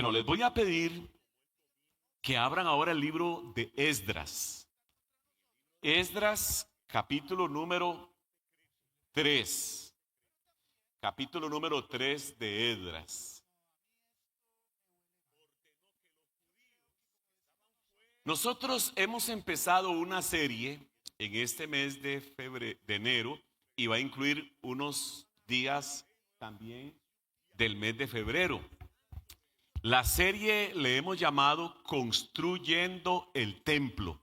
Bueno, les voy a pedir que abran ahora el libro de Esdras. Esdras, capítulo número 3. Capítulo número 3 de Esdras. Nosotros hemos empezado una serie en este mes de enero y va a incluir unos días también del mes de febrero. La serie le hemos llamado Construyendo el Templo.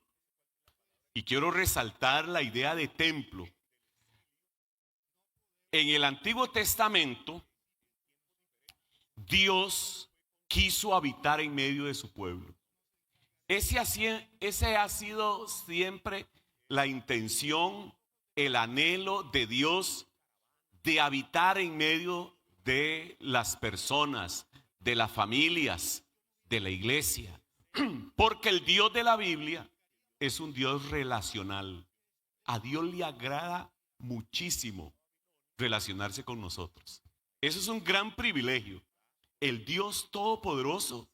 Y quiero resaltar la idea de templo. En el Antiguo Testamento, Dios quiso habitar en medio de su pueblo. Ese ha sido siempre la intención, el anhelo de Dios de habitar en medio de las personas, de las familias, de la iglesia. Porque el Dios de la Biblia es un Dios relacional. A Dios le agrada muchísimo relacionarse con nosotros. Eso es un gran privilegio. El Dios Todopoderoso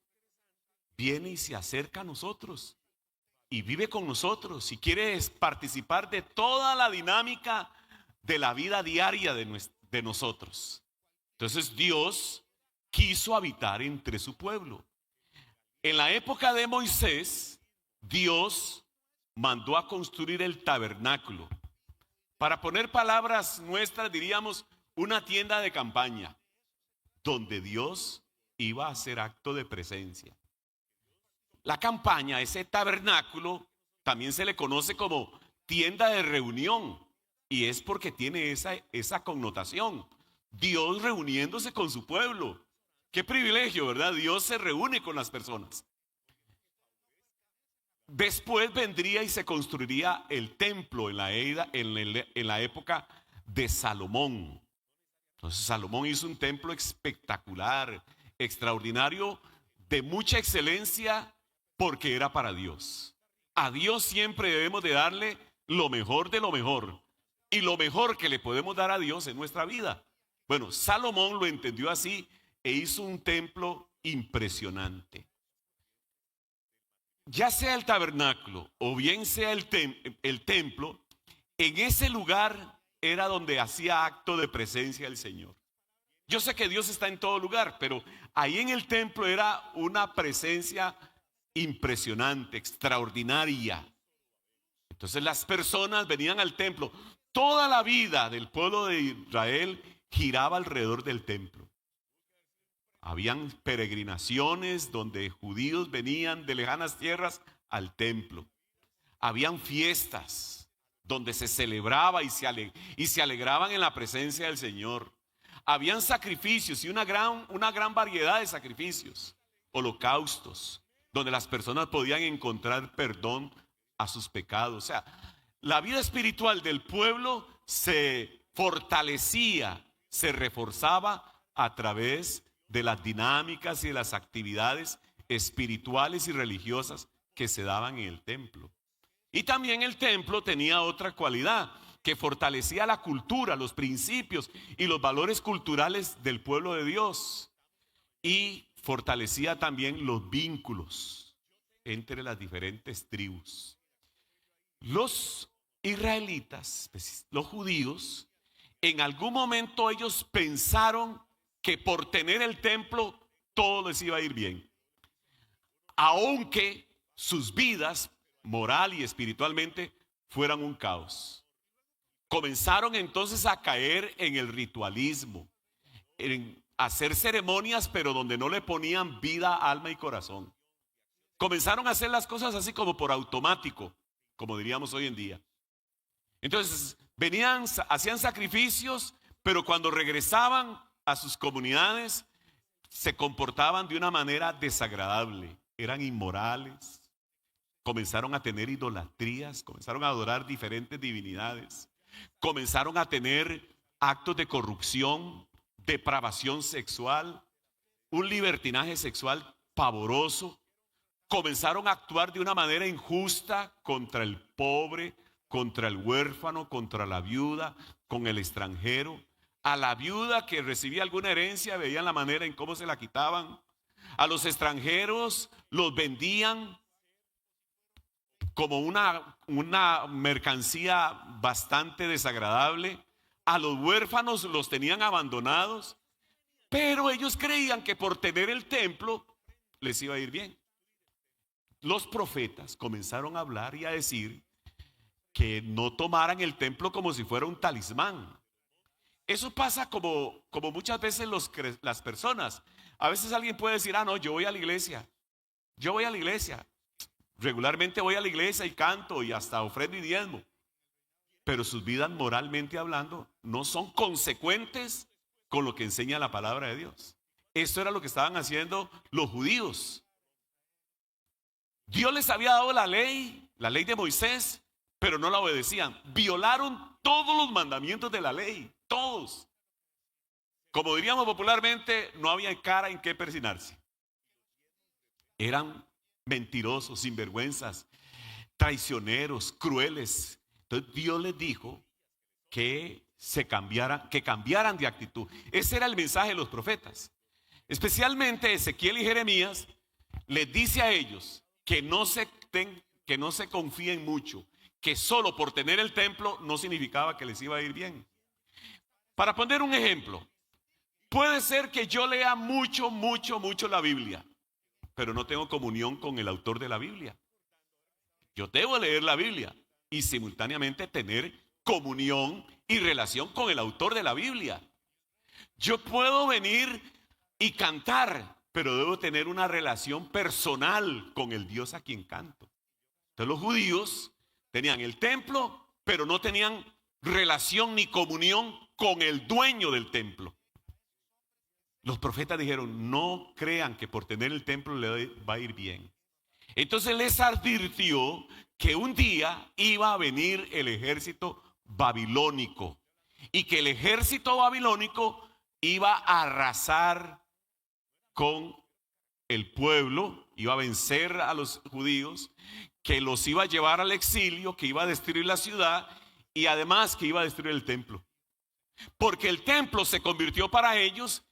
viene y se acerca a nosotros y vive con nosotros y quiere participar de toda la dinámica de la vida diaria de nosotros. Entonces Dios quiso habitar entre su pueblo. En la época de Moisés, Dios mandó a construir el tabernáculo. Para poner palabras nuestras, diríamos una tienda de campaña, donde Dios iba a hacer acto de presencia. La campaña, ese tabernáculo, también se le conoce como tienda de reunión, y es porque tiene esa connotación. Dios reuniéndose con su pueblo. Qué privilegio, ¿verdad? Dios se reúne con las personas. Después vendría y se construiría el templo en la época de Salomón. Entonces Salomón hizo un templo espectacular, extraordinario, de mucha excelencia, porque era para Dios. A Dios siempre debemos de darle lo mejor de lo mejor. Y lo mejor que le podemos dar a Dios en nuestra vida. Bueno, Salomón lo entendió así e hizo un templo impresionante. Ya sea el tabernáculo o bien sea el templo, en ese lugar era donde hacía acto de presencia el Señor. Yo sé que Dios está en todo lugar, pero ahí en el templo era una presencia impresionante, extraordinaria. Entonces las personas venían al templo. Toda la vida del pueblo de Israel giraba alrededor del templo. Habían peregrinaciones donde judíos venían de lejanas tierras al templo. Habían fiestas donde se celebraba y se alegraban en la presencia del Señor. Habían sacrificios y una gran variedad de sacrificios, holocaustos, donde las personas podían encontrar perdón a sus pecados. O sea, la vida espiritual del pueblo se fortalecía, se reforzaba a través de las dinámicas y de las actividades espirituales y religiosas que se daban en el templo. Y también el templo tenía otra cualidad, que fortalecía la cultura, los principios y los valores culturales del pueblo de Dios. Y fortalecía también los vínculos entre las diferentes tribus. Los israelitas, los judíos, en algún momento ellos pensaron que por tener el templo todo les iba a ir bien, aunque sus vidas moral y espiritualmente fueran un caos. Comenzaron entonces a caer en el ritualismo, en hacer ceremonias pero donde no le ponían vida, alma y corazón. Comenzaron a hacer las cosas así como por automático, como diríamos hoy en día. Entonces venían, hacían sacrificios, pero cuando regresaban a sus comunidades se comportaban de una manera desagradable, eran inmorales, comenzaron a tener idolatrías, comenzaron a adorar diferentes divinidades, comenzaron a tener actos de corrupción, depravación sexual, un libertinaje sexual pavoroso, comenzaron a actuar de una manera injusta contra el pobre, contra el huérfano, contra la viuda, con el extranjero. A la viuda que recibía alguna herencia veían la manera en cómo se la quitaban. A los extranjeros los vendían como una mercancía bastante desagradable. A los huérfanos los tenían abandonados. Pero ellos creían que por tener el templo les iba a ir bien. Los profetas comenzaron a hablar y a decir que no tomaran el templo como si fuera un talismán. Eso pasa como muchas veces las personas. A veces alguien puede decir, no, yo voy a la iglesia. Yo voy a la iglesia. Regularmente voy a la iglesia y canto y hasta ofrendo y diezmo. Pero sus vidas moralmente hablando no son consecuentes con lo que enseña la palabra de Dios. Esto era lo que estaban haciendo los judíos. Dios les había dado la ley de Moisés, pero no la obedecían. Violaron todos los mandamientos de la ley, todos. Como diríamos popularmente, no había cara en qué persinarse. Eran mentirosos, sinvergüenzas, traicioneros, crueles. Entonces Dios les dijo que cambiaran de actitud. Ese era el mensaje de los profetas. Especialmente Ezequiel y Jeremías les dice a ellos que no se confíen mucho, que solo por tener el templo no significaba que les iba a ir bien. Para poner un ejemplo, puede ser que yo lea mucho la Biblia, pero no tengo comunión con el autor de la Biblia. Yo debo leer la Biblia y simultáneamente tener comunión y relación con el autor de la Biblia. Yo puedo venir y cantar, pero debo tener una relación personal con el Dios a quien canto. Entonces los judíos tenían el templo, pero no tenían relación ni comunión con el dueño del templo. Los profetas dijeron, no crean que por tener el templo le va a ir bien. Entonces les advirtió que un día iba a venir el ejército babilónico y que el ejército babilónico iba a arrasar con el pueblo, iba a vencer a los judíos, que los iba a llevar al exilio, que iba a destruir la ciudad y además que iba a destruir el templo. Porque el templo se convirtió para ellos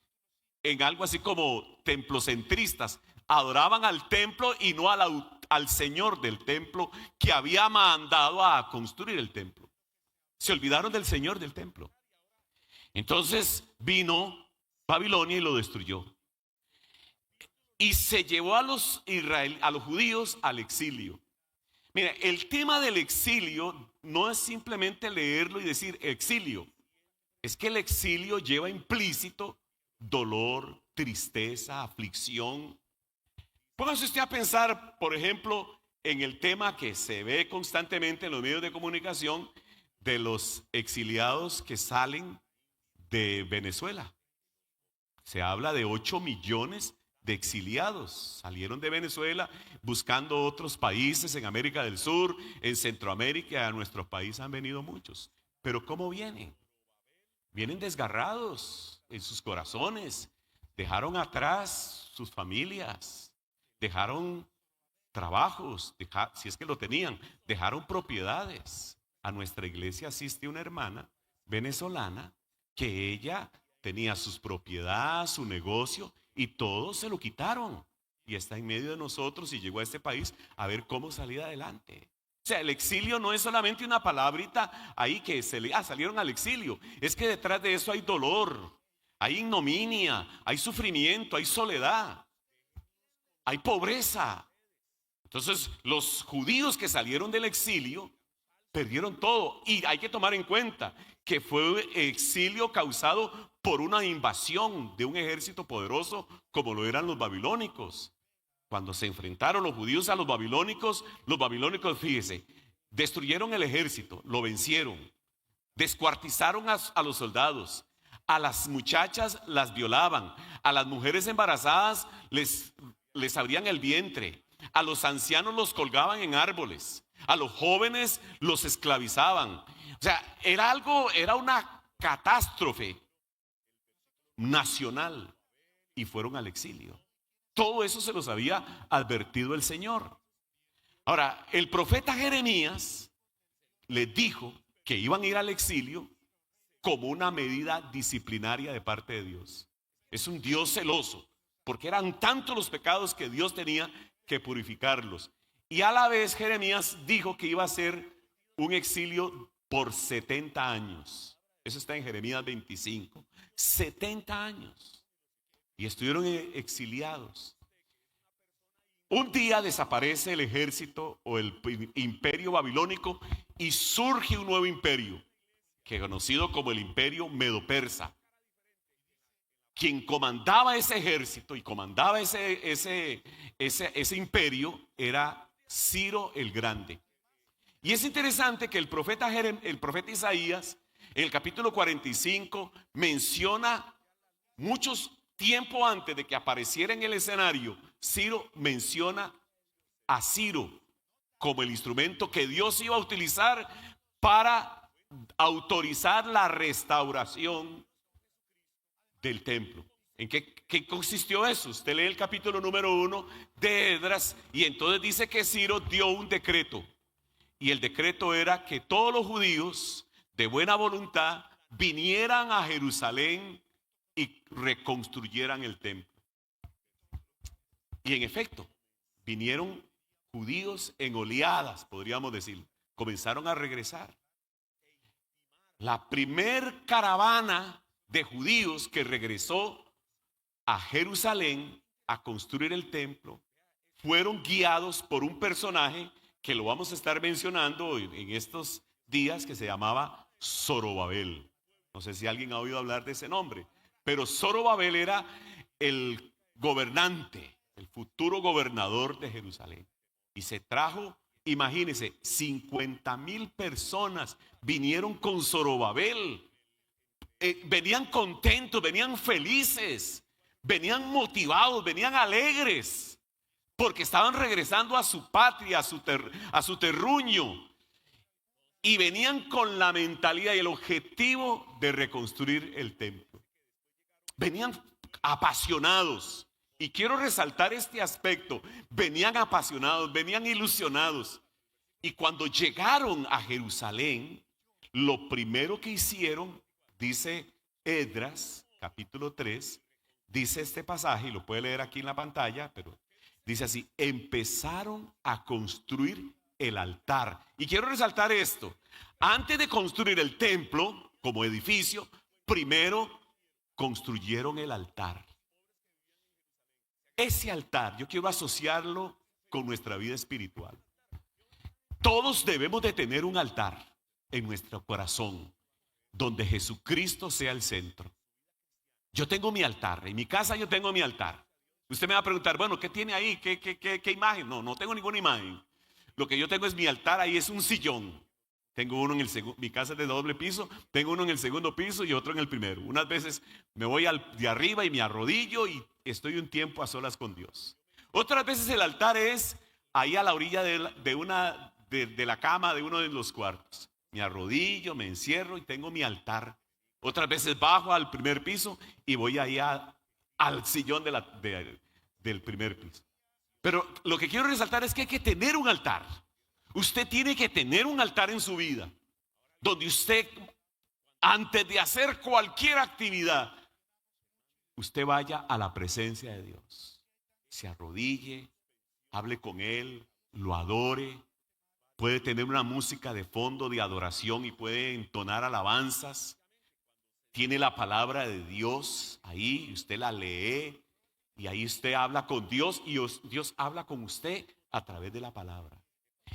en algo así como templocentristas. Adoraban al templo y no al Señor del templo que había mandado a construir el templo. Se olvidaron del Señor del templo. Entonces vino Babilonia y lo destruyó. Y se llevó a los judíos al exilio. Mira, el tema del exilio no es simplemente leerlo y decir exilio. Es que el exilio lleva implícito dolor, tristeza, aflicción. Póngase usted a pensar, por ejemplo, en el tema que se ve constantemente en los medios de comunicación de los exiliados que salen de Venezuela. Se habla de 8 millones de exiliados. Salieron de Venezuela buscando otros países en América del Sur, en Centroamérica. A nuestro país han venido muchos. Pero ¿cómo vienen? Vienen desgarrados en sus corazones. Dejaron atrás sus familias. Dejaron trabajos, si es que lo tenían. Dejaron propiedades. A nuestra iglesia asiste una hermana venezolana que ella tenía sus propiedades, su negocio y todo se lo quitaron. Y está en medio de nosotros y llegó a este país a ver cómo salir adelante. O sea, el exilio no es solamente una palabrita ahí que salieron al exilio. Es que detrás de eso hay dolor, hay ignominia, hay sufrimiento, hay soledad, hay pobreza. Entonces, los judíos que salieron del exilio perdieron todo. Y hay que tomar en cuenta que fue exilio causado por una invasión de un ejército poderoso como lo eran los babilónicos. Cuando se enfrentaron los judíos a los babilónicos, fíjese, destruyeron el ejército, lo vencieron, descuartizaron a los soldados, a las muchachas las violaban, a las mujeres embarazadas les abrían el vientre, a los ancianos los colgaban en árboles, a los jóvenes los esclavizaban. O sea, era una catástrofe nacional y fueron al exilio. Todo eso se los había advertido el Señor. Ahora, el profeta Jeremías les dijo que iban a ir al exilio como una medida disciplinaria de parte de Dios. Es un Dios celoso. porque eran tantos los pecados que Dios tenía que purificarlos. Y a la vez Jeremías dijo que iba a ser un exilio por 70 años. Eso está en Jeremías 25. 70 años. Y estuvieron exiliados. Un día desaparece el ejército o el imperio babilónico y surge un nuevo imperio, que es conocido como el imperio medo-persa. Quien comandaba ese ejército y comandaba ese imperio era Ciro el Grande. Y es interesante que el profeta Isaías, en el capítulo 45, menciona muchos tiempo antes de que apareciera en el escenario, Ciro menciona a Ciro como el instrumento que Dios iba a utilizar para autorizar la restauración del templo. ¿En qué consistió eso? Usted lee el capítulo número 1 de Esdras y entonces dice que Ciro dio un decreto. Y el decreto era que todos los judíos de buena voluntad vinieran a Jerusalén y reconstruyeran el templo. Y en efecto, vinieron judíos en oleadas, podríamos decir. Comenzaron a regresar. La primer caravana de judíos que regresó a Jerusalén a construir el templo fueron guiados por un personaje que lo vamos a estar mencionando en estos días, que se llamaba Zorobabel. No sé si alguien ha oído hablar de ese nombre, pero Zorobabel era el gobernante, el futuro gobernador de Jerusalén. Y se trajo, imagínense, 50,000 personas vinieron con Zorobabel. Venían contentos, venían felices, venían motivados, venían alegres, porque estaban regresando a su patria, a su terruño. Y venían con la mentalidad y el objetivo de reconstruir el templo. Venían apasionados. Y quiero resaltar este aspecto. Venían apasionados, venían ilusionados. Y cuando llegaron a Jerusalén, lo primero que hicieron, dice Esdras, capítulo 3, dice este pasaje, y lo puede leer aquí en la pantalla, pero dice así: empezaron a construir el altar. Y quiero resaltar esto: antes de construir el templo como edificio, primero construyeron el altar. Ese altar yo quiero asociarlo con nuestra vida espiritual. Todos debemos de tener un altar en nuestro corazón donde Jesucristo sea el centro. Yo tengo mi altar, en mi casa yo tengo mi altar. Usted me va a preguntar, bueno, ¿qué tiene ahí? ¿Qué imagen? No tengo ninguna imagen. Lo que yo tengo es mi altar, ahí es un sillón. Tengo uno en el segundo, mi casa es de doble piso, tengo uno en el segundo piso y otro en el primero. Unas veces me voy de arriba y me arrodillo y estoy un tiempo a solas con Dios. Otras veces el altar es ahí a la orilla de la cama de uno de los cuartos. Me arrodillo, me encierro y tengo mi altar. Otras veces bajo al primer piso y voy ahí al sillón del primer piso. Pero lo que quiero resaltar es que hay que tener un altar. Usted tiene que tener un altar en su vida, donde usted, antes de hacer cualquier actividad, usted vaya a la presencia de Dios, se arrodille, hable con Él, lo adore. Puede tener una música de fondo de adoración y puede entonar alabanzas. Tiene la palabra de Dios ahí, usted la lee y ahí usted habla con Dios y Dios habla con usted a través de la palabra.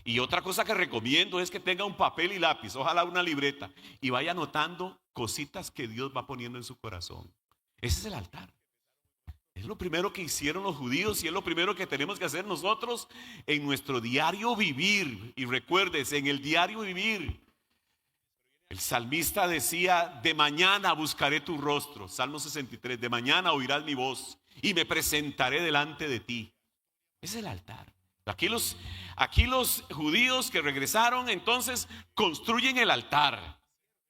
Y otra cosa que recomiendo es que tenga un papel y lápiz, ojalá una libreta, y vaya anotando cositas que Dios va poniendo en su corazón. Ese es el altar. Es lo primero que hicieron los judíos y es lo primero que tenemos que hacer nosotros en nuestro diario vivir. Y recuérdese, en el diario vivir, el salmista decía: de mañana buscaré tu rostro. Salmo 63, de mañana oirás mi voz y me presentaré delante de ti. Ese es el altar. Aquí los judíos que regresaron entonces construyen el altar.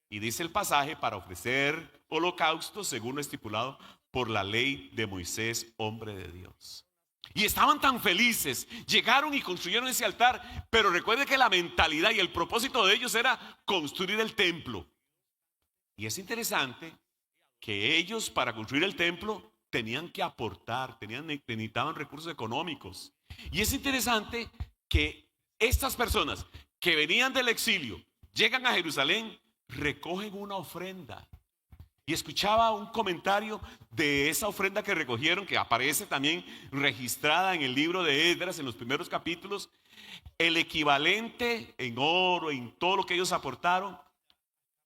Y dice el pasaje: para ofrecer holocaustos según lo estipulado por la ley de Moisés, hombre de Dios. Y estaban tan felices, llegaron y construyeron ese altar, pero recuerde que la mentalidad y el propósito de ellos era construir el templo. Y es interesante que ellos, para construir el templo, tenían que aportar, necesitaban recursos económicos. Y es interesante que estas personas que venían del exilio, llegan a Jerusalén, recogen una ofrenda. Y escuchaba un comentario de esa ofrenda que recogieron, que aparece también registrada en el libro de Esdras, en los primeros capítulos. El equivalente en oro, en todo lo que ellos aportaron,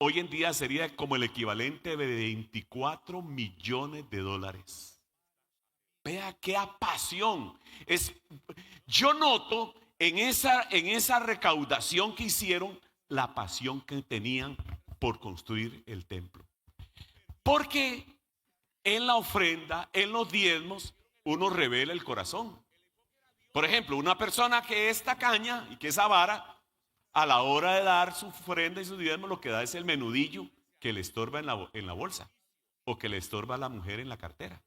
hoy en día sería como el equivalente de 24 millones de dólares. Vea qué pasión. Yo noto en esa recaudación que hicieron, la pasión que tenían por construir el templo. Porque en la ofrenda, en los diezmos, uno revela el corazón. Por ejemplo, una persona que es tacaña y que es avara, a la hora de dar su ofrenda y su diezmo, lo que da es el menudillo que le estorba en la bolsa, o que le estorba a la mujer en la cartera.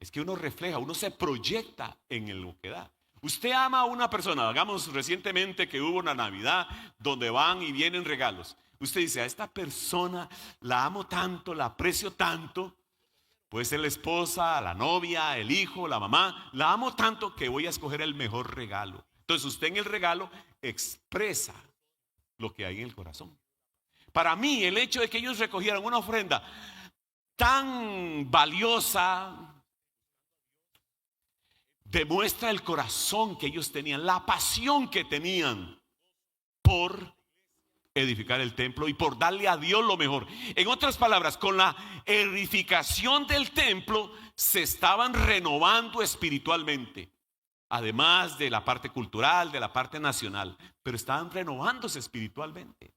Es que uno refleja, uno se proyecta en lo que da. Usted ama a una persona, hagamos recientemente que hubo una Navidad donde van y vienen regalos. Usted dice, a esta persona la amo tanto, la aprecio tanto. Puede ser la esposa, la novia, el hijo, la mamá. La amo tanto que voy a escoger el mejor regalo. Entonces usted en el regalo expresa lo que hay en el corazón. Para mí el hecho de que ellos recogieran una ofrenda tan valiosa demuestra el corazón que ellos tenían, la pasión que tenían por edificar el templo y por darle a Dios lo mejor. En otras palabras, con la edificación del templo se estaban renovando espiritualmente, además de la parte cultural, de la parte nacional, pero estaban renovándose espiritualmente.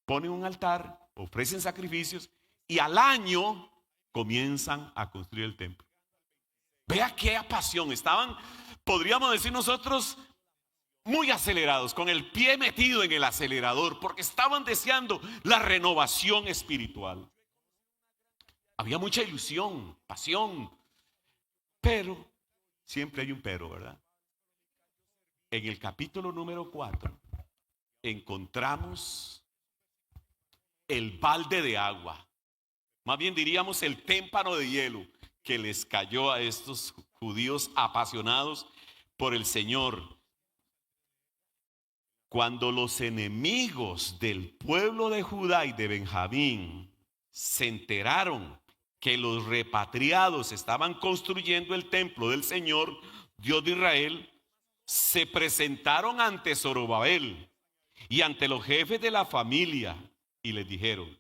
Ponen un altar, ofrecen sacrificios y al año comienzan a construir el templo. Vea qué pasión. Estaban, podríamos decir nosotros, muy acelerados, con el pie metido en el acelerador, porque estaban deseando la renovación espiritual. Había mucha ilusión, pasión, pero siempre hay un pero, ¿verdad? En el capítulo número 4 encontramos el balde de agua, más bien diríamos el témpano de hielo que les cayó a estos judíos apasionados por el Señor. Cuando los enemigos del pueblo de Judá y de Benjamín se enteraron que los repatriados estaban construyendo el templo del Señor, Dios de Israel, se presentaron ante Zorobabel y ante los jefes de la familia y les dijeron: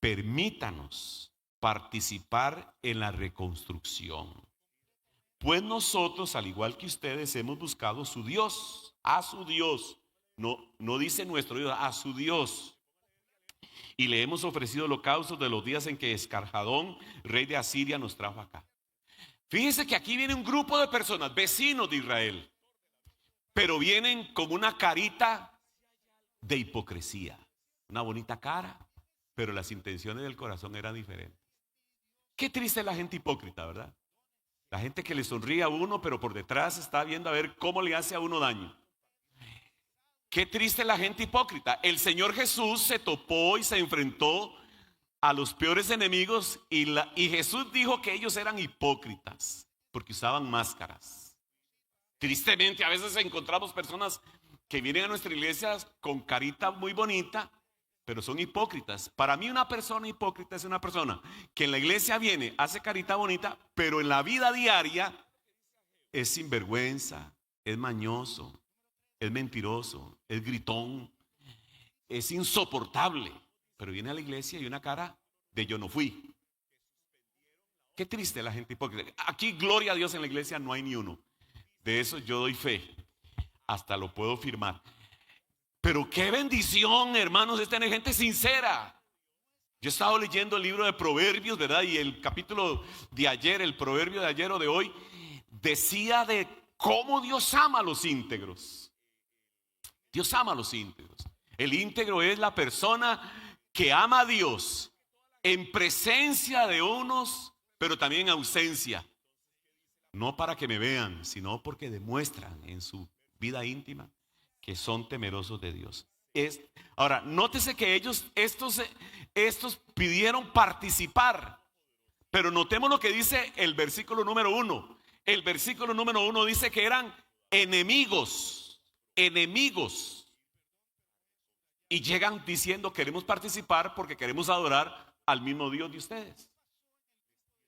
permítanos participar en la reconstrucción, pues nosotros, al igual que ustedes, hemos buscado a su Dios. No dice nuestro Dios, a su Dios. Y le hemos ofrecido holocaustos de los días en que Escarjadón, rey de Asiria, nos trajo acá. Fíjense que aquí viene un grupo de personas, vecinos de Israel, pero vienen con una carita de hipocresía. Una bonita cara, pero las intenciones del corazón eran diferentes. Qué triste es la gente hipócrita, ¿verdad? La gente que le sonríe a uno, pero por detrás está viendo a ver cómo le hace a uno daño. Qué triste la gente hipócrita. El Señor Jesús se topó y se enfrentó a los peores enemigos y Jesús dijo que ellos eran hipócritas porque usaban máscaras. Tristemente a veces encontramos personas que vienen a nuestra iglesia con carita muy bonita, pero son hipócritas. Para mí una persona hipócrita es una persona que en la iglesia viene, hace carita bonita, pero en la vida diaria es sinvergüenza, es mañoso, es mentiroso, es gritón, es insoportable, pero viene a la iglesia y una cara de yo no fui. Qué triste la gente hipócrita. Aquí, gloria a Dios, en la iglesia no hay ni uno. De eso yo doy fe, hasta lo puedo firmar. Pero qué bendición, hermanos, es tener gente sincera. Yo he estado leyendo el libro de Proverbios, ¿verdad? Y el capítulo de ayer, el proverbio de ayer o de hoy, decía de cómo Dios ama a los íntegros. Dios ama a los íntegros. El íntegro es la persona que ama a Dios en presencia de unos, pero también en ausencia. No para que me vean, sino porque demuestran en su vida íntima que son temerosos de Dios. Ahora, nótese que estos pidieron participar, Pero notemos lo que dice el versículo número 1. El versículo número 1 dice que eran enemigos, enemigos. Y llegan diciendo: queremos participar porque queremos adorar al mismo Dios de ustedes.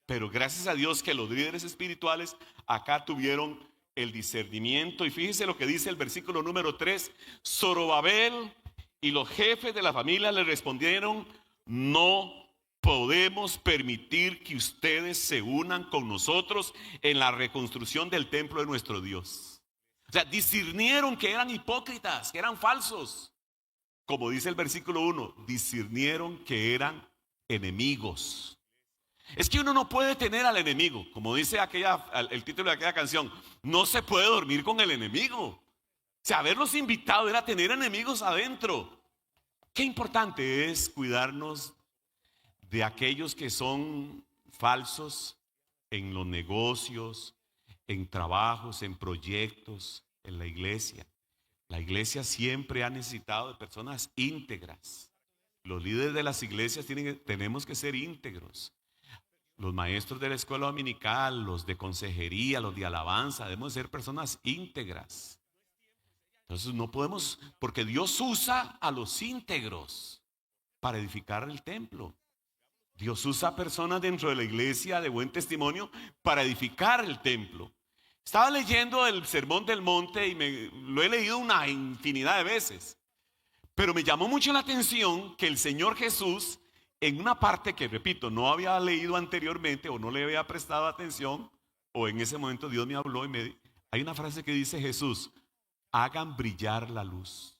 Pero gracias a Dios que los líderes espirituales acá tuvieron el discernimiento. Y fíjese lo que dice el versículo número 3. Zorobabel y los jefes de la familia le respondieron: no podemos permitir que ustedes se unan con nosotros en la reconstrucción del templo de nuestro Dios. O sea, discernieron que eran hipócritas, que eran falsos. Como dice el versículo 1, discernieron que eran enemigos. Es que uno no puede tener al enemigo, como dice el título de aquella canción, no se puede dormir con el enemigo. O sea, haberlos invitado era tener enemigos adentro. Qué importante es cuidarnos de aquellos que son falsos en los negocios, en trabajos, en proyectos, en la iglesia. La iglesia siempre ha necesitado de personas íntegras. Los líderes de las iglesias tenemos que ser íntegros. Los maestros de la escuela dominical, los de consejería, los de alabanza, debemos ser personas íntegras. Entonces no podemos, porque Dios usa a los íntegros para edificar el templo. Dios usa a personas dentro de la iglesia de buen testimonio para edificar el templo. Estaba leyendo el Sermón del Monte y lo he leído una infinidad de veces. Pero me llamó mucho la atención que el Señor Jesús, en una parte que, repito, no había leído anteriormente o no le había prestado atención, o en ese momento Dios me habló y hay una frase que dice Jesús: hagan brillar la luz.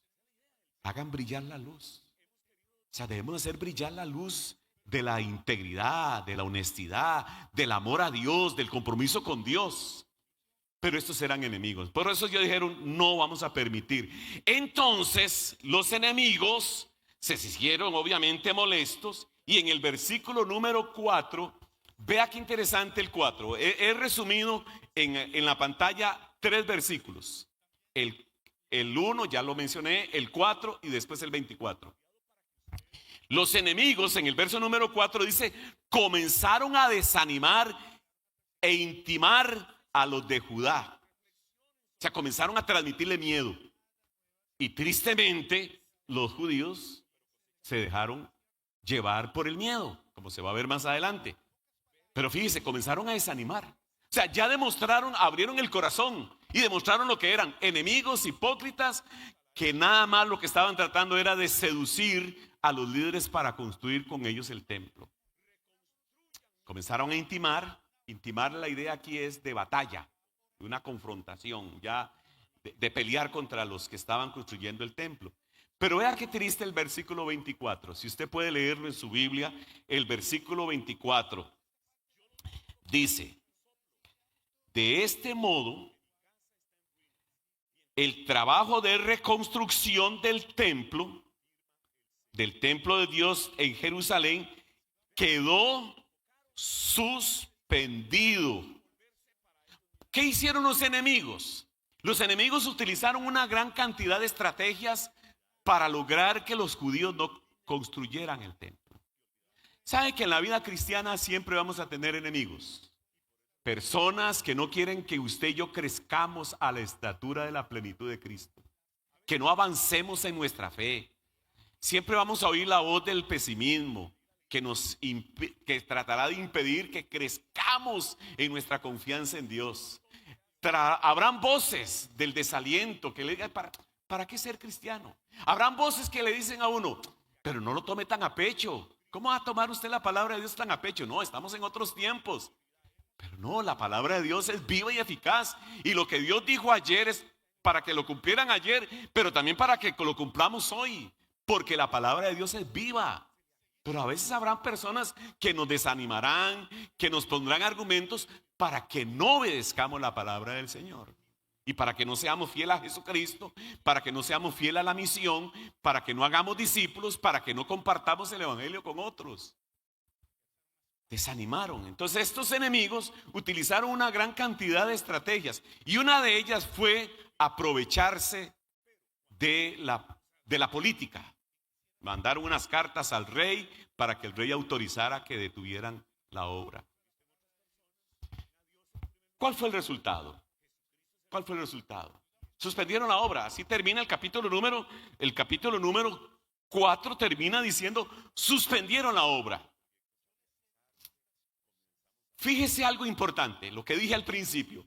Hagan brillar la luz. O sea, debemos hacer brillar la luz de la integridad, de la honestidad, del amor a Dios, del compromiso con Dios. Pero estos eran enemigos. Por eso ellos dijeron: no vamos a permitir. Entonces los enemigos se hicieron obviamente molestos. Y en el versículo número 4, vea qué interesante el 4. He resumido en la pantalla 3 versículos. El 1 ya lo mencioné, el 4 y después el 24. Los enemigos en el verso número 4 dice: comenzaron a desanimar e intimar a los de Judá. O sea, comenzaron a transmitirle miedo. Y tristemente los judíos se dejaron llevar por el miedo, como se va a ver más adelante. Pero fíjese, comenzaron a desanimar. O sea, ya demostraron, abrieron el corazón y demostraron lo que eran: enemigos, hipócritas, que nada más lo que estaban tratando era de seducir a los líderes para construir con ellos el templo. Comenzaron a intimar. Intimar, la idea aquí es de batalla, de una confrontación, ya de pelear contra los que estaban construyendo el templo. Pero vea qué triste el versículo 24. Si usted puede leerlo en su Biblia, el versículo 24 dice: de este modo, el trabajo de reconstrucción del templo de Dios en Jerusalén, quedó suspendido. ¿Qué hicieron los enemigos? Los enemigos utilizaron una gran cantidad de estrategias para lograr que los judíos no construyeran el templo. ¿Sabe que en la vida cristiana siempre vamos a tener enemigos? Personas que no quieren que usted y yo crezcamos a la estatura de la plenitud de Cristo, que no avancemos en nuestra fe. Siempre vamos a oír la voz del pesimismo, que tratará de impedir que crezcamos en nuestra confianza en Dios. Habrán voces del desaliento que le digan: ¿para qué ser cristiano? Habrán voces que le dicen a uno: pero no lo tome tan a pecho. ¿Cómo va a tomar usted la palabra de Dios tan a pecho? No, estamos en otros tiempos. Pero no, la palabra de Dios es viva y eficaz. Y lo que Dios dijo ayer es para que lo cumplieran ayer, pero también para que lo cumplamos hoy. Porque la palabra de Dios es viva. Pero a veces habrán personas que nos desanimarán, que nos pondrán argumentos para que no obedezcamos la palabra del Señor. Y para que no seamos fieles a Jesucristo, para que no seamos fieles a la misión, para que no hagamos discípulos, para que no compartamos el evangelio con otros. Desanimaron. Entonces estos enemigos utilizaron una gran cantidad de estrategias. Y una de ellas fue aprovecharse de la política. Mandaron unas cartas al rey para que el rey autorizara que detuvieran la obra. ¿Cuál fue el resultado? ¿Cuál fue el resultado? Suspendieron la obra. Así termina el capítulo número 4 termina diciendo, suspendieron la obra. Fíjese algo importante, lo que dije al principio.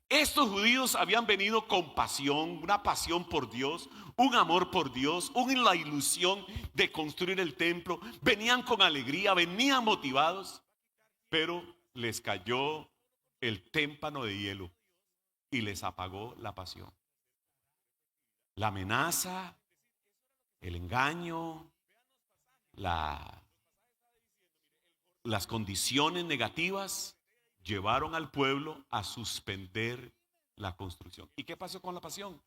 Estos judíos habían venido con pasión, una pasión por Dios, un amor por Dios, la ilusión de construir el templo. Venían con alegría, venían motivados, pero les cayó el témpano de hielo y les apagó la pasión. La amenaza, el engaño, las condiciones negativas llevaron al pueblo a suspender la construcción. ¿Y qué pasó con la pasión?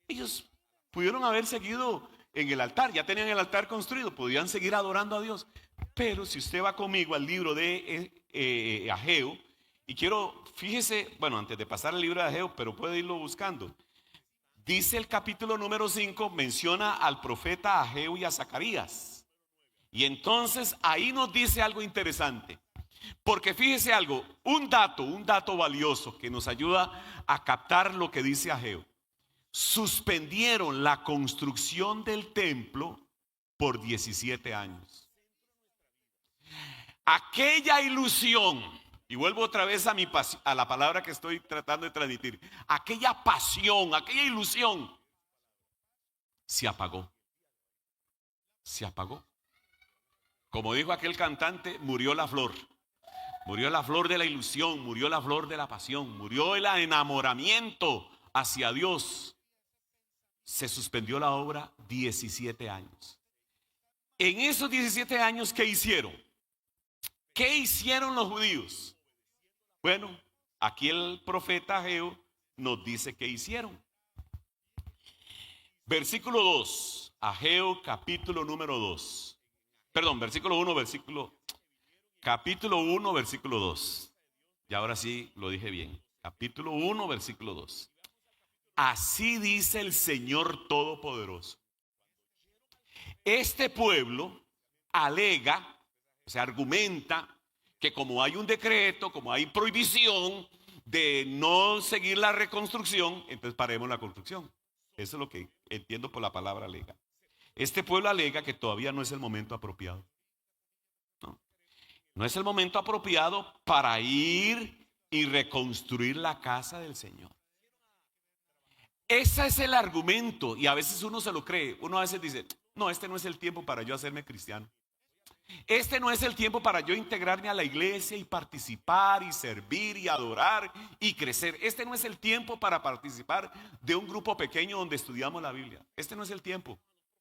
Ellos pudieron haber seguido en el altar, ya tenían el altar construido, podían seguir adorando a Dios. Pero si usted va conmigo al libro de Ageo, y fíjese, bueno, antes de pasar al libro de Ageo, pero puede irlo buscando. Dice el capítulo número 5, menciona al profeta Ageo y a Zacarías. Y entonces ahí nos dice algo interesante. Porque fíjese algo, un dato valioso que nos ayuda a captar lo que dice Ageo. Suspendieron la construcción del templo por 17 años. Aquella ilusión, y vuelvo otra vez a la palabra que estoy tratando de transmitir, aquella pasión, aquella ilusión, se apagó. Se apagó. Como dijo aquel cantante, murió la flor. Murió la flor de la ilusión, murió la flor de la pasión, murió el enamoramiento hacia Dios. Se suspendió la obra 17 años. En esos 17 años, ¿qué hicieron? ¿Qué hicieron los judíos? Bueno, aquí el profeta Ageo nos dice qué hicieron. Versículo 2, Ageo capítulo número 2. Perdón, versículo 1, capítulo 1, versículo 2. Y ahora sí lo dije bien. Capítulo 1, versículo 2. Así dice el Señor Todopoderoso. Este pueblo alega, o sea, argumenta que como hay un decreto, como hay prohibición de no seguir la reconstrucción, entonces paremos la construcción. Eso es lo que entiendo por la palabra alega. Este pueblo alega que todavía no es el momento apropiado. No es el momento apropiado para ir y reconstruir la casa del Señor. Ese es el argumento y a veces uno se lo cree. Uno a veces dice, no, este no es el tiempo para yo hacerme cristiano. Este no es el tiempo para yo integrarme a la iglesia y participar y servir y adorar y crecer. Este no es el tiempo para participar de un grupo pequeño donde estudiamos la Biblia. Este no es el tiempo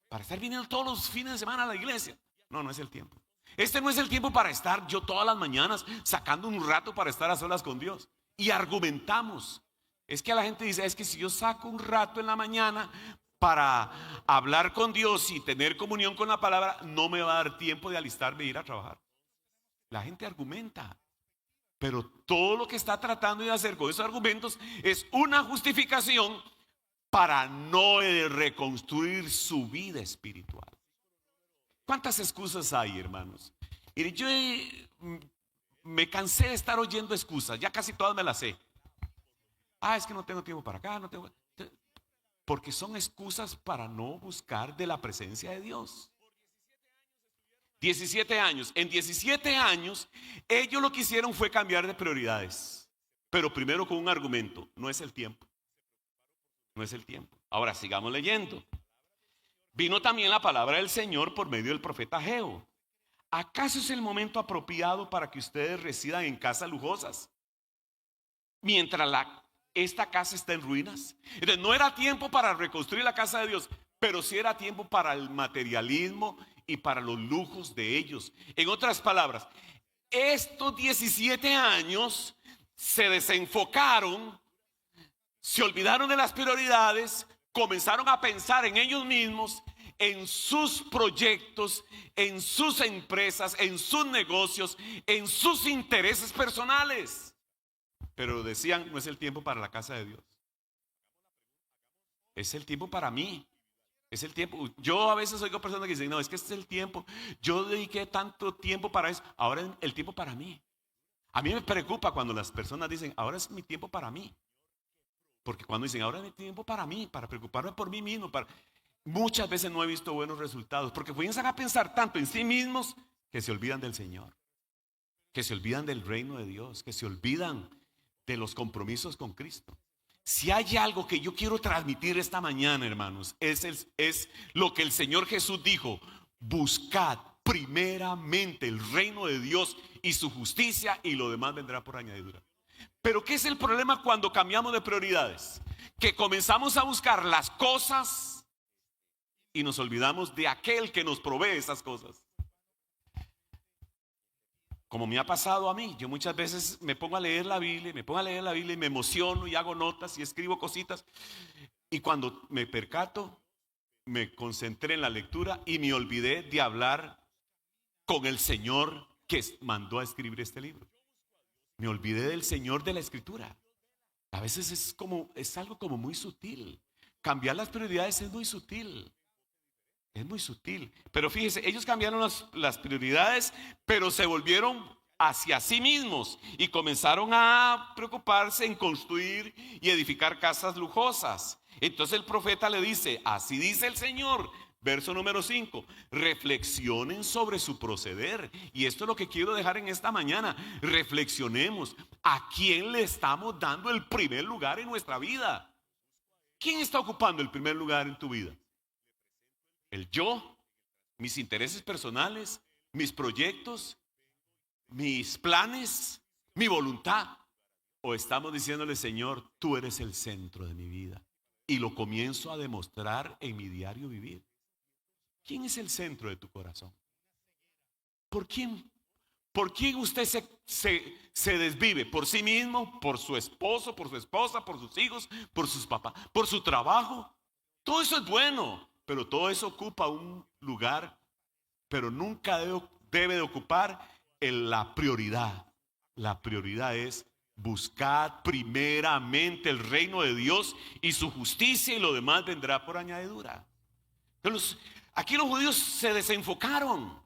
para estar viniendo todos los fines de semana a la iglesia. No, no es el tiempo. Este no es el tiempo para estar yo todas las mañanas sacando un rato para estar a solas con Dios. Y argumentamos. Es que la gente dice, es que si yo saco un rato en la mañana para hablar con Dios y tener comunión con la palabra, no me va a dar tiempo de alistarme e ir a trabajar. La gente argumenta, pero todo lo que está tratando de hacer con esos argumentos es una justificación para no reconstruir su vida espiritual. ¿Cuántas excusas hay, hermanos? Mire, yo me cansé de estar oyendo excusas, ya casi todas me las sé. Es que no tengo tiempo para acá, no tengo. Porque son excusas para no buscar de la presencia de Dios. 17 años. En 17 años, ellos lo que hicieron fue cambiar de prioridades. Pero primero con un argumento: no es el tiempo. No es el tiempo. Ahora sigamos leyendo. Vino también la palabra del Señor por medio del profeta Ageo. ¿Acaso es el momento apropiado para que ustedes residan en casas lujosas mientras esta casa está en ruinas? Entonces, no era tiempo para reconstruir la casa de Dios, pero sí era tiempo para el materialismo y para los lujos de ellos. En otras palabras, estos 17 años se desenfocaron, se olvidaron de las prioridades, comenzaron a pensar en ellos mismos, en sus proyectos, en sus empresas, en sus negocios, en sus intereses personales. Pero decían, no es el tiempo para la casa de Dios. Es el tiempo para mí. Es el tiempo. Yo a veces oigo personas que dicen, no, es que este es el tiempo. Yo dediqué tanto tiempo para eso. Ahora es el tiempo para mí. A mí me preocupa cuando las personas dicen, ahora es mi tiempo para mí. Porque cuando dicen, ahora es mi tiempo para mí, para preocuparme por mí mismo, muchas veces no he visto buenos resultados. Porque comienzan a pensar tanto en sí mismos que se olvidan del Señor, que se olvidan del reino de Dios, que se olvidan de los compromisos con Cristo. Si hay algo que yo quiero transmitir esta mañana, hermanos, es lo que el Señor Jesús dijo: buscad primeramente el reino de Dios y su justicia, y lo demás vendrá por añadidura. Pero ¿qué es el problema cuando cambiamos de prioridades? Que comenzamos a buscar las cosas y nos olvidamos de aquel que nos provee esas cosas. Como me ha pasado a mí, yo muchas veces me pongo a leer la Biblia, y me emociono y hago notas y escribo cositas. Y cuando me percato, me concentré en la lectura y me olvidé de hablar con el Señor que mandó a escribir este libro. Me olvidé del Señor de la Escritura. A veces es algo como muy sutil. Cambiar las prioridades es muy sutil. Es muy sutil. Pero fíjese, ellos cambiaron las prioridades, pero se volvieron hacia sí mismos y comenzaron a preocuparse en construir y edificar casas lujosas. Entonces el profeta le dice, así dice el Señor, verso número 5, reflexionen sobre su proceder. Y esto es lo que quiero dejar en esta mañana. Reflexionemos. ¿A quién le estamos dando el primer lugar en nuestra vida? ¿Quién está ocupando el primer lugar en tu vida? ¿El yo? ¿Mis intereses personales? ¿Mis proyectos? ¿Mis planes? ¿Mi voluntad? ¿O estamos diciéndole, Señor, tú eres el centro de mi vida? Y lo comienzo a demostrar en mi diario vivir. ¿Quién es el centro de tu corazón? ¿Por quién? ¿Por quién usted se desvive? ¿Por sí mismo? ¿Por su esposo? ¿Por su esposa? ¿Por sus hijos? ¿Por sus papás? ¿Por su trabajo? Todo eso es bueno, pero todo eso ocupa un lugar, pero nunca debe de ocupar la prioridad. La prioridad es buscar primeramente el reino de Dios y su justicia, y lo demás vendrá por añadidura. Entonces, aquí los judíos se desenfocaron.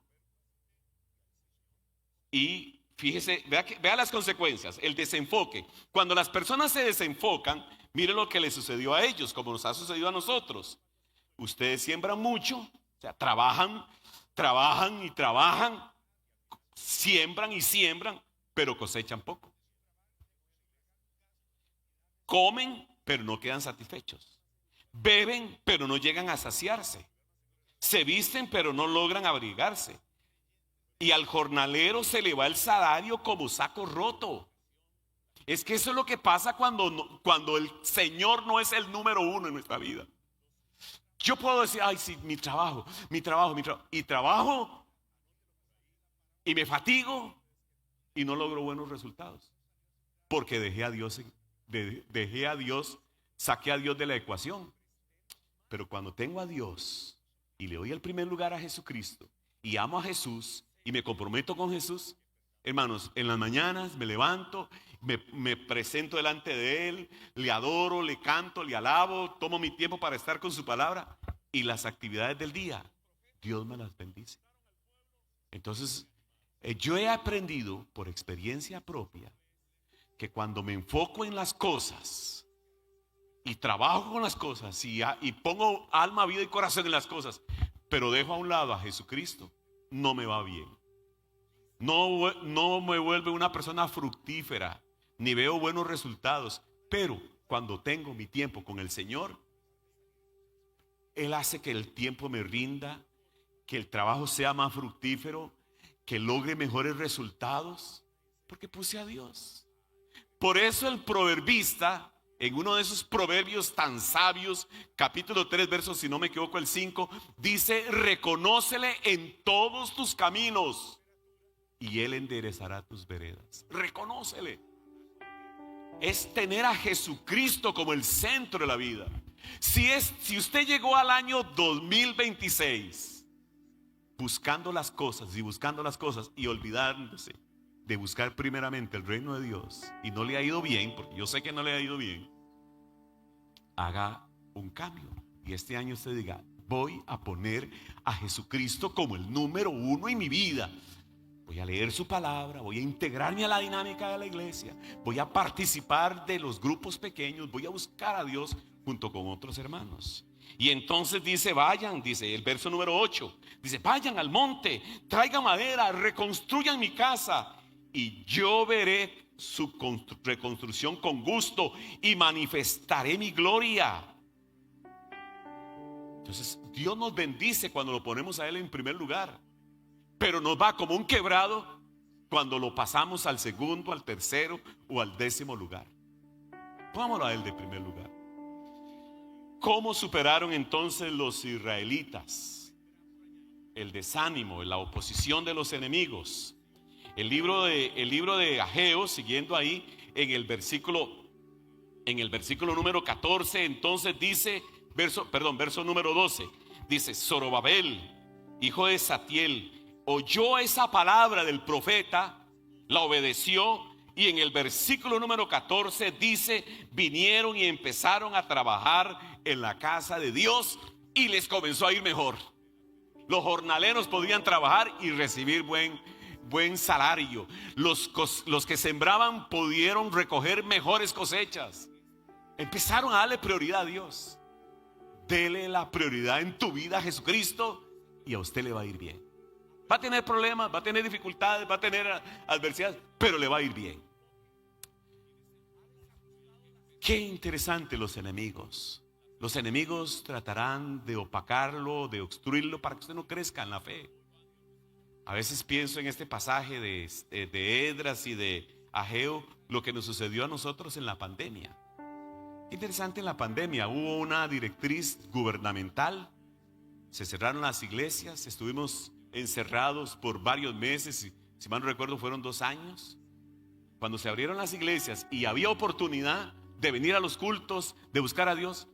Y fíjese, vea las consecuencias, el desenfoque. Cuando las personas se desenfocan, mire lo que les sucedió a ellos, como nos ha sucedido a nosotros. Ustedes siembran mucho, o sea, trabajan y trabajan, siembran y siembran, pero cosechan poco. Comen, pero no quedan satisfechos. Beben, pero no llegan a saciarse. Se visten, pero no logran abrigarse. Y al jornalero se le va el salario como saco roto. Es que eso es lo que pasa cuando el Señor no es el número uno en nuestra vida. Yo puedo decir, ay, sí, mi trabajo. Y trabajo y me fatigo y no logro buenos resultados. Porque dejé a Dios, saqué a Dios de la ecuación. Pero cuando tengo a Dios y le doy el primer lugar a Jesucristo y amo a Jesús y me comprometo con Jesús, hermanos, en las mañanas me levanto, me presento delante de Él, le adoro, le canto, le alabo, tomo mi tiempo para estar con su palabra, y las actividades del día, Dios me las bendice. Entonces, yo he aprendido por experiencia propia que cuando me enfoco en las cosas y trabajo con las cosas y pongo alma, vida y corazón en las cosas, pero dejo a un lado a Jesucristo, no me va bien. No me vuelve una persona fructífera, ni veo buenos resultados. Pero cuando tengo mi tiempo con el Señor, Él hace que el tiempo me rinda, que el trabajo sea más fructífero, que logre mejores resultados, porque puse a Dios. Por eso el proverbista, en uno de esos proverbios tan sabios, capítulo 3, verso, si no me equivoco, el 5, dice: reconócele en todos tus caminos y Él enderezará tus veredas. Reconócele. Es tener a Jesucristo como el centro de la vida. Si usted llegó al año 2026 buscando las cosas y olvidándose de buscar primeramente el reino de Dios, y no le ha ido bien, porque yo sé que no le ha ido bien, haga un cambio y este año usted diga: voy a poner a Jesucristo como el número uno en mi vida. Voy a leer su palabra, voy a integrarme a la dinámica de la iglesia, voy a participar de los grupos pequeños, voy a buscar a Dios junto con otros hermanos. Y entonces dice, vayan, dice el verso número 8, dice, vayan al monte, traigan madera, reconstruyan mi casa y yo veré su reconstrucción con gusto y manifestaré mi gloria. Entonces Dios nos bendice cuando lo ponemos a Él en primer lugar, pero nos va como un quebrado cuando lo pasamos al segundo, al tercero o al 10º lugar. Pongámoslo a Él de primer lugar. ¿Cómo superaron entonces los israelitas el desánimo, la oposición de los enemigos? El libro de Ageo, siguiendo ahí en el versículo número 14, entonces dice, verso número 12, dice, Zorobabel, hijo de Satiel, oyó esa palabra del profeta, la obedeció, y en el versículo número 14 dice, vinieron y empezaron a trabajar en la casa de Dios y les comenzó a ir mejor. Los jornaleros podían trabajar y recibir buen salario. Los que sembraban pudieron recoger mejores cosechas. Empezaron a darle prioridad a Dios. Dele la prioridad en tu vida a Jesucristo y a usted le va a ir bien. Va a tener problemas, va a tener dificultades, va a tener adversidades, pero le va a ir bien. Qué interesante los enemigos. Los enemigos tratarán de opacarlo, de obstruirlo para que usted no crezca en la fe. A veces pienso en este pasaje de Esdras y de Ageo, lo que nos sucedió a nosotros en la pandemia. Interesante, en la pandemia hubo una directriz gubernamental, se cerraron las iglesias, estuvimos encerrados por varios meses, y, si mal no recuerdo fueron 2 años. Cuando se abrieron las iglesias y había oportunidad de venir a los cultos, de buscar a Dios,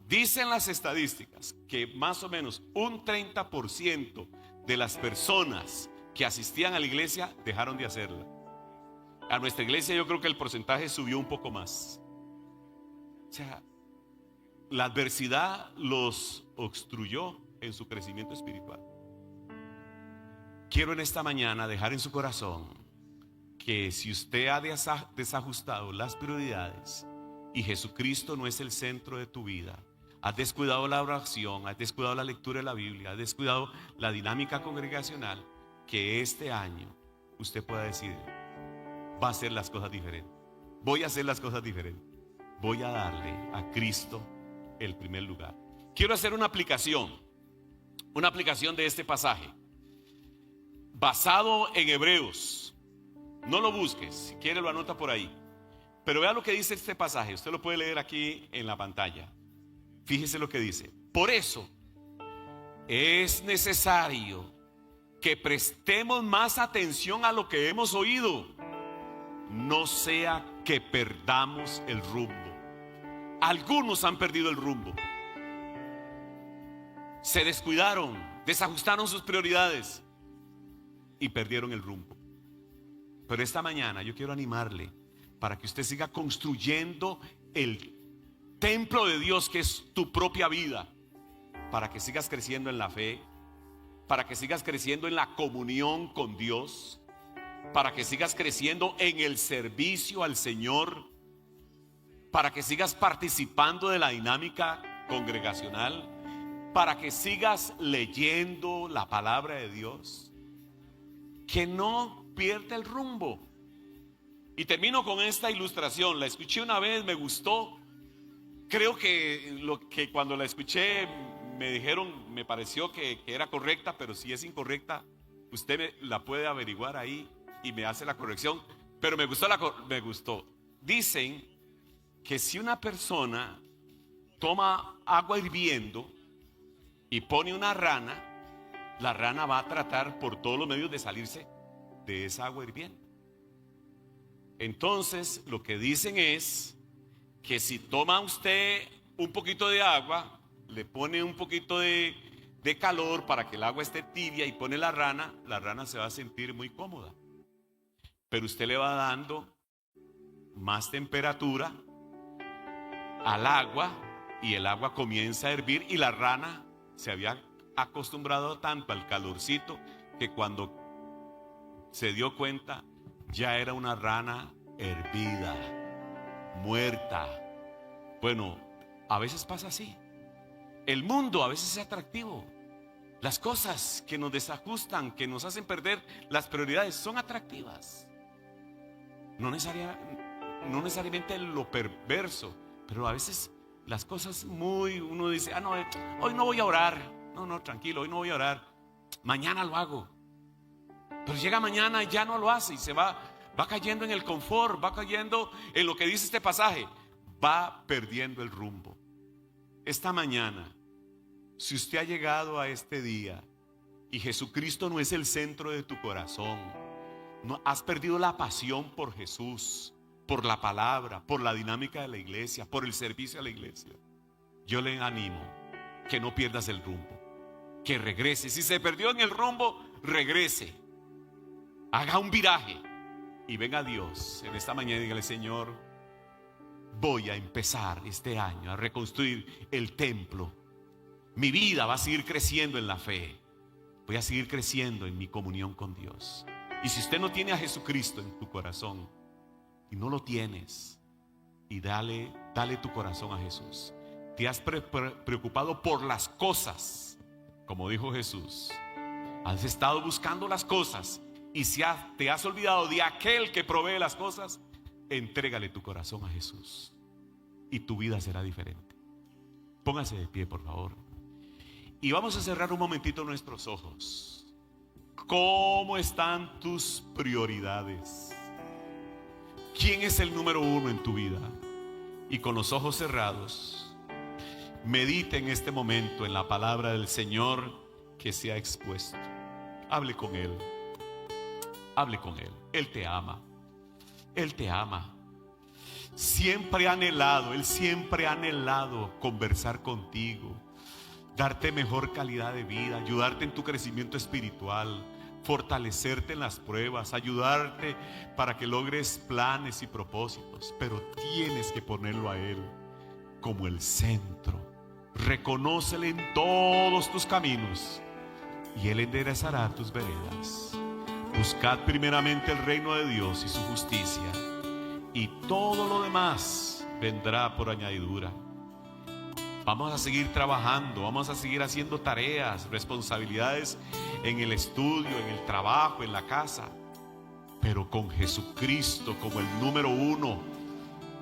dicen las estadísticas que más o menos un 30% de las personas que asistían a la iglesia dejaron de hacerla. A nuestra iglesia yo creo que el porcentaje subió un poco más. O sea, la adversidad los obstruyó en su crecimiento espiritual. Quiero en esta mañana dejar en su corazón que si usted ha desajustado las prioridades y Jesucristo no es el centro de tu vida, has descuidado la oración, has descuidado la lectura de la Biblia, has descuidado la dinámica congregacional, que este año usted pueda decir, va a hacer las cosas diferentes, voy a hacer las cosas diferentes, voy a darle a Cristo el primer lugar. Quiero hacer una aplicación de este pasaje basado en Hebreos. No lo busques, si quiere lo anota por ahí, pero vea lo que dice este pasaje. Usted lo puede leer aquí en la pantalla. Fíjese lo que dice. Por eso es necesario que prestemos más atención a lo que hemos oído, no sea que perdamos el rumbo. Algunos han perdido el rumbo, se descuidaron, desajustaron sus prioridades y perdieron el rumbo. Pero esta mañana yo quiero animarle para que usted siga construyendo el templo de Dios, que es tu propia vida, para que sigas creciendo en la fe, para que sigas creciendo en la comunión con Dios, para que sigas creciendo en el servicio al Señor, para que sigas participando de la dinámica congregacional, para que sigas leyendo la palabra de Dios, que no pierda el rumbo. Y termino con esta ilustración. La escuché una vez, me gustó. Creo que cuando la escuché me dijeron, me pareció que era correcta, pero si es incorrecta, usted la puede averiguar ahí y me hace la corrección. Pero me gustó. Dicen que si una persona toma agua hirviendo y pone una rana, la rana va a tratar por todos los medios de salirse de esa agua hirviendo. Entonces lo que dicen es que si toma usted un poquito de agua, le pone un poquito de calor para que el agua esté tibia y pone la rana se va a sentir muy cómoda. Pero usted le va dando más temperatura al agua y el agua comienza a hervir, y la rana se había acostumbrado tanto al calorcito que cuando se dio cuenta, ya era una rana hervida, muerta. Bueno, a veces pasa así. El mundo a veces es atractivo. Las cosas que nos desajustan, que nos hacen perder las prioridades, son atractivas. No necesariamente lo perverso, pero a veces las cosas uno dice, no, hoy no voy a orar. No, tranquilo, hoy no voy a orar. Mañana lo hago. Pero llega mañana y ya no lo hace y se va cayendo en el confort, va cayendo en lo que dice este pasaje, va perdiendo el rumbo. Esta mañana, si usted ha llegado a este día y Jesucristo no es el centro de tu corazón, no has perdido la pasión por Jesús, por la palabra, por la dinámica de la iglesia, por el servicio a la iglesia, yo le animo que no pierdas el rumbo, que regrese. Si se perdió en el rumbo, regrese, haga un viraje y venga a Dios en esta mañana y dígale: Señor, voy a empezar este año a reconstruir el templo. Mi vida va a seguir creciendo en la fe, voy a seguir creciendo en mi comunión con Dios. Y si usted no tiene a Jesucristo en tu corazón y no lo tienes, y dale tu corazón a Jesús. Te has preocupado por las cosas, como dijo Jesús. Has estado buscando las cosas y te has olvidado de aquel que provee las cosas. Entrégale tu corazón a Jesús y tu vida será diferente. Póngase de pie, por favor. Y vamos a cerrar un momentito nuestros ojos. ¿Cómo están tus prioridades? ¿Quién es el número uno en tu vida? Y con los ojos cerrados, medite en este momento en la palabra del Señor que se ha expuesto. Hable con Él. Hable con Él. Él te ama. Él te ama. Él siempre ha anhelado conversar contigo, darte mejor calidad de vida, ayudarte en tu crecimiento espiritual, fortalecerte en las pruebas, ayudarte para que logres planes y propósitos. Pero tienes que ponerlo a Él como el centro. Reconócele en todos tus caminos y Él enderezará tus veredas. Buscad primeramente el reino de Dios y su justicia, y todo lo demás vendrá por añadidura. Vamos a seguir trabajando, vamos a seguir haciendo tareas, responsabilidades en el estudio, en el trabajo, en la casa, pero con Jesucristo como el número uno,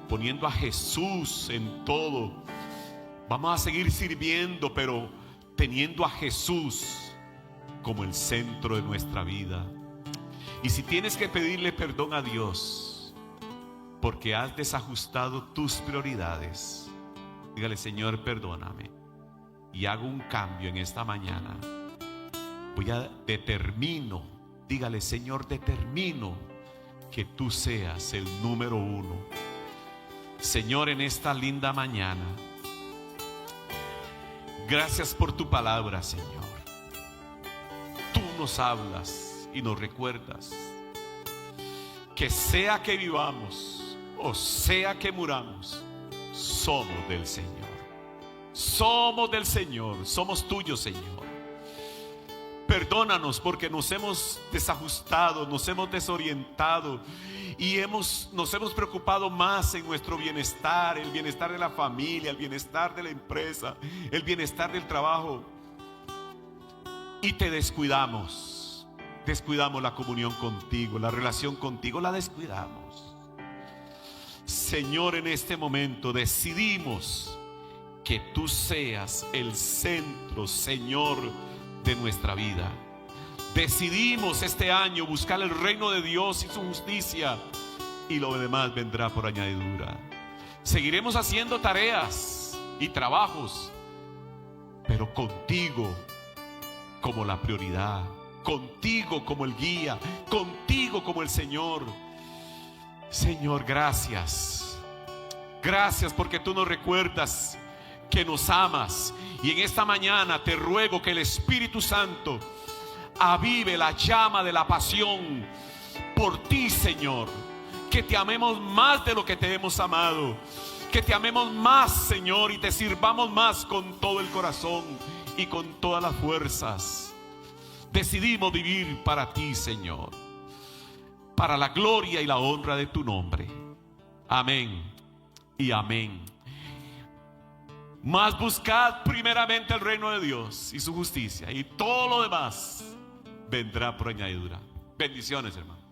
poniendo a Jesús en todo. Vamos a seguir sirviendo, pero teniendo a Jesús como el centro de nuestra vida. Y si tienes que pedirle perdón a Dios porque has desajustado tus prioridades, dígale: Señor, perdóname, y hago un cambio en esta mañana. Dígale: Señor, determino que tú seas el número uno. Señor, en esta linda mañana, gracias por tu palabra, Señor. Tú nos hablas y nos recuerdas que sea que vivamos o sea que muramos, somos del Señor. Somos del Señor, somos tuyos, Señor. Perdónanos porque nos hemos desajustado, nos hemos desorientado y nos hemos preocupado más en nuestro bienestar, el bienestar de la familia, el bienestar de la empresa, el bienestar del trabajo, y te descuidamos la comunión contigo, la relación contigo, la descuidamos. Señor, en este momento decidimos que tú seas el centro, Señor, de nuestra vida. Decidimos este año buscar el reino de Dios y su justicia, y lo demás vendrá por añadidura. Seguiremos haciendo tareas y trabajos, pero contigo como la prioridad, contigo como el guía, contigo como el Señor. Señor, gracias. Gracias porque tú nos recuerdas que nos amas. Y en esta mañana te ruego que el Espíritu Santo avive la llama de la pasión por ti, Señor. Que te amemos más de lo que te hemos amado. Que te amemos más, Señor, y te sirvamos más con todo el corazón y con todas las fuerzas. Decidimos vivir para ti, Señor. para la gloria y la honra de tu nombre. Amén y amén. Mas buscad primeramente el reino de Dios y su justicia, y todo lo demás vendrá por añadidura. Bendiciones, hermano.